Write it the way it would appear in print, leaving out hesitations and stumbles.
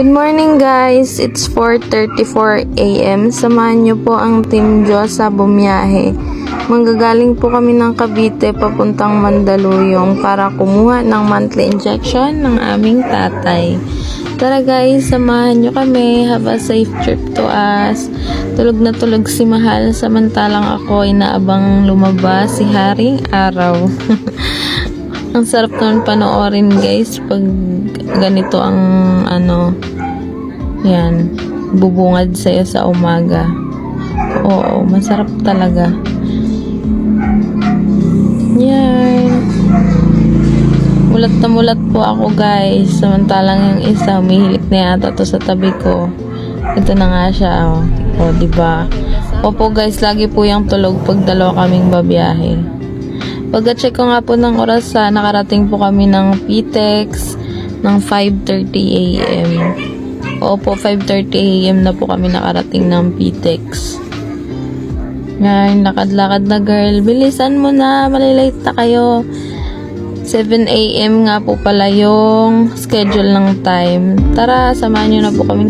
Good morning guys! It's 4:34 AM. Samahan niyo po ang Team Diyos sa bumiyahe. Manggagaling po kami ng Cavite papuntang Mandaluyong para kumuha ng monthly injection ng aming tatay. Tara guys, samahan niyo kami. Have a safe trip to us. Tulog na tulog si Mahal samantalang ako inaabang lumabas si Haring Araw. Ang sarap naman panoorin guys pag ganito ang yan, bubungad sa'yo sa umaga. Oo, masarap talaga. Yan. Mulat na mulat po ako guys. Samantalang yung isa, umihilik na yata to sa tabi ko. Ito na nga siya. O, diba? Opo guys, lagi po yung tulog pag dalawa kaming babiyahe. Pagka-check ko nga po ng oras, nakarating po kami ng PTEX ng 5:30 AM. Opo, 5:30 AM na po kami nakarating ng PTEX. Ngayon, lakad-lakad na girl. Bilisan mo na, malilate na kayo. 7 AM nga po pala yung schedule ng time. Tara, samahan nyo na po kami.